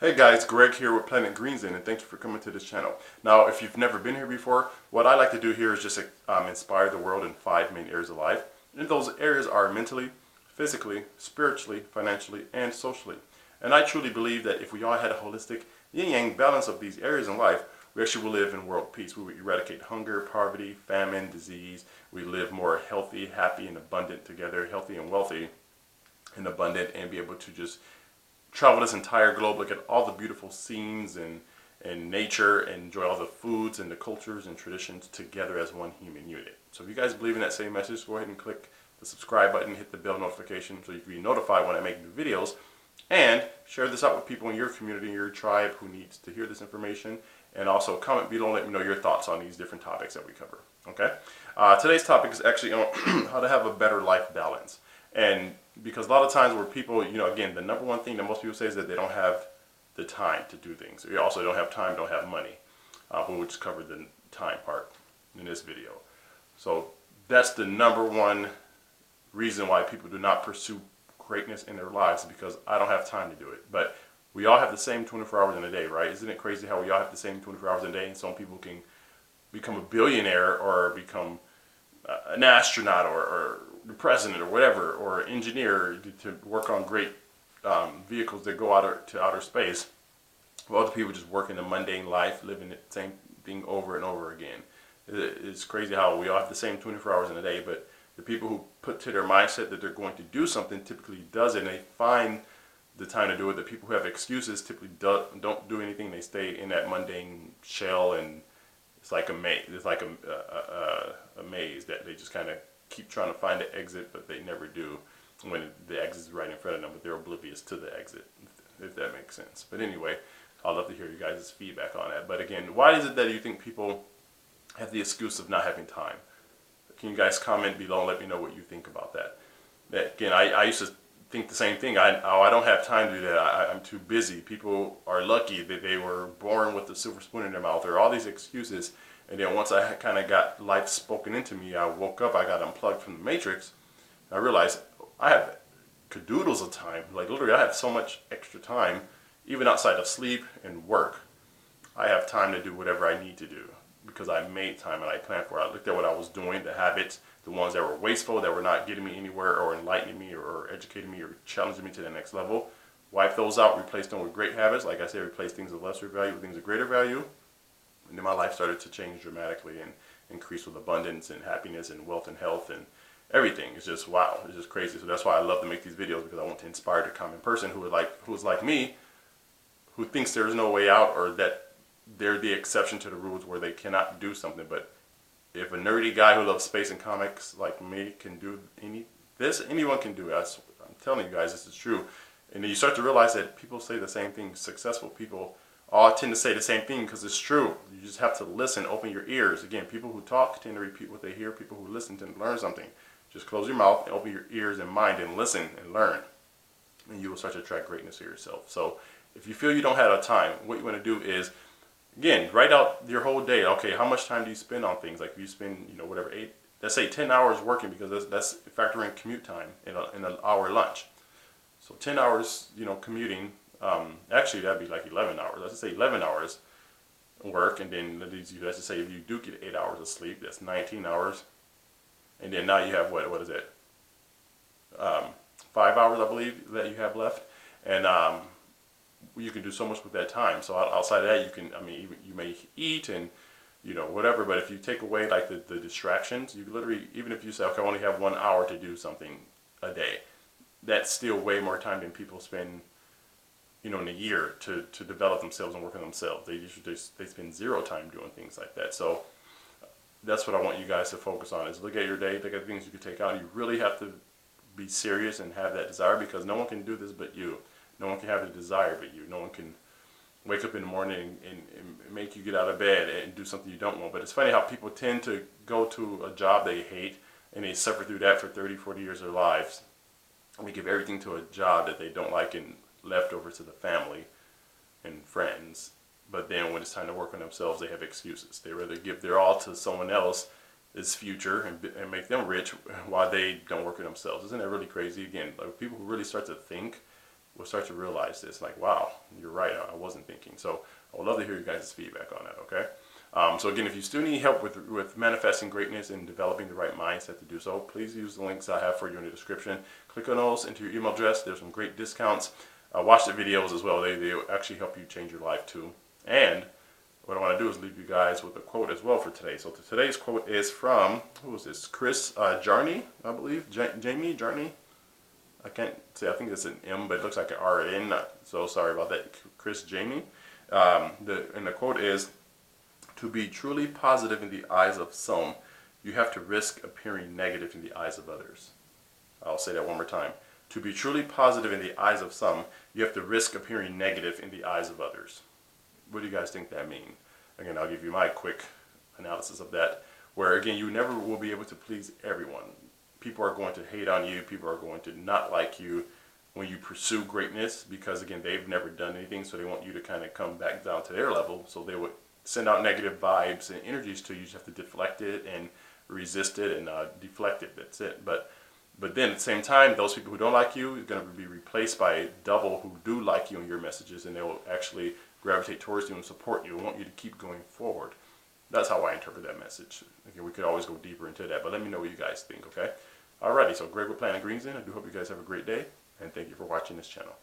Hey guys, Greg here with Planet Green Zen, and thank you for coming to this channel. Now, if you've never been here before, what I like to do here is just inspire the world in 5 main areas of life. And those areas are mentally, physically, spiritually, financially, and socially. And I truly believe that if we all had a holistic yin-yang balance of these areas in life, we actually will live in world peace. We would eradicate hunger, poverty, famine, disease. We live more healthy, happy, and abundant together, healthy and wealthy and abundant, and be able to just travel this entire globe, look at all the beautiful scenes and nature, and enjoy all the foods and the cultures and traditions together as one human unit. So if you guys believe in that same message, go ahead and click the subscribe button, hit the bell notification so you can be notified when I make new videos, and share this out with people in your community, your tribe who needs to hear this information. And also comment below and let me know your thoughts on these different topics that we cover. Okay? Today's topic is actually on how to have a better life balance. And because a lot of times where people, again, the number one thing that most people say is that they don't have the time to do things. They also don't have time, don't have money. But we'll just cover the time part in this video. So that's the number one reason why people do not pursue greatness in their lives, because I don't have time to do it. But we all have the same 24 hours in a day, right? Isn't it crazy how we all have the same 24 hours in a day, and some people can become a billionaire or become an astronaut or the president or whatever, or engineer to work on great vehicles that go out to outer space, while other people just work in a mundane life, living the same thing over and over again. It's crazy how we all have the same 24 hours in a day, but the people who put to their mindset that they're going to do something typically does it, and they find the time to do it. The people who have excuses typically don't do anything. They stay in that mundane shell, and it's like a maze. It's like a maze that they just kind of keep trying to find the exit, but they never do when the exit is right in front of them, but they're oblivious to the exit, if that makes sense. But anyway, I'd love to hear you guys' feedback on that. But again, why is it that you think people have the excuse of not having time? Can you guys comment below and let me know what you think about that? Again, I used to think the same thing. I don't have time to do that. I'm too busy. People are lucky that they were born with a silver spoon in their mouth. There are all these excuses. And then once I kind of got life spoken into me, I woke up, I got unplugged from the matrix. I realized I have cadoodles of time. Like literally, I have so much extra time, even outside of sleep and work. I have time to do whatever I need to do because I made time and I planned for it. I looked at what I was doing, the habits, the ones that were wasteful, that were not getting me anywhere or enlightening me or educating me or challenging me to the next level. Wipe those out, replace them with great habits. Like I said, replace things of lesser value with things of greater value. And then my life started to change dramatically and increase with abundance and happiness and wealth and health and everything. It's just wow. It's just crazy. So that's why I love to make these videos, because I want to inspire the common person who's like me, who thinks there's no way out, or that they're the exception to the rules where they cannot do something. But if a nerdy guy who loves space and comics like me can do anyone can do it. I'm telling you guys, this is true. And then you start to realize that people say the same thing. Successful people all tend to say the same thing because it's true. You just have to listen, open your ears. Again, people who talk tend to repeat what they hear. People who listen tend to learn something. Just close your mouth and open your ears and mind and listen and learn. And you will start to attract greatness to yourself. So if you feel you don't have a time, what you want to do is, again, write out your whole day. Okay, how much time do you spend on things? Like if you spend, whatever, let's say 10 hours working, because that's factoring commute time in an hour lunch. So 10 hours, commuting. Actually, that'd be like 11 hours. Let's just say 11 hours work, and then let's just say if you do get 8 hours of sleep, that's 19 hours. And then now you have what is it? 5 hours, I believe, that you have left. And you can do so much with that time. So outside of that, you may eat and, whatever. But if you take away like the distractions, you literally, even if you say, okay, I only have 1 hour to do something a day, that's still way more time than people spend, in a year to develop themselves and work on themselves. They spend zero time doing things like that. So that's what I want you guys to focus on, is look at your day, look at the things you can take out. You really have to be serious and have that desire, because no one can do this but you. No one can have the desire but you. No one can wake up in the morning and make you get out of bed and do something you don't want. But it's funny how people tend to go to a job they hate, and they suffer through that for 30, 40 years of their lives. And they give everything to a job that they don't like and left over to the family and friends. But then when it's time to work on themselves, they have excuses. They rather give their all to someone else's future and make them rich while they don't work on themselves. Isn't that really crazy? Again, like people who really start to think will start to realize this, like, wow, you're right, I wasn't thinking. So I would love to hear you guys' feedback on that, okay? So again, if you still need help with manifesting greatness and developing the right mindset to do so, please use the links I have for you in the description. Click on those, enter your email address. There's some great discounts. Watch the videos as well. They actually help you change your life too. And what I want to do is leave you guys with a quote as well for today. So today's quote is from, who is this? Chris Jarney, I believe. Jamie Jarney. I can't say, I think it's an M, but it looks like an RN. So sorry about that, Chris Jamie. And the quote is, "To be truly positive in the eyes of some, you have to risk appearing negative in the eyes of others." I'll say that one more time. To be truly positive in the eyes of some, you have to risk appearing negative in the eyes of others. What do you guys think that means? Again, I'll give you my quick analysis of that, where again, you never will be able to please everyone. People are going to hate on you. People are going to not like you when you pursue greatness, because again, they've never done anything, so they want you to kind of come back down to their level. So they would send out negative vibes and energies to you. You just have to deflect it and resist it and deflect it. That's it. But then at the same time, those people who don't like you are going to be replaced by double who do like you and your messages, and they will actually gravitate towards you and support you and want you to keep going forward. That's how I interpret that message. Again, we could always go deeper into that, but let me know what you guys think, okay? Alrighty, so Greg with Planet Green Zen. I do hope you guys have a great day, and thank you for watching this channel.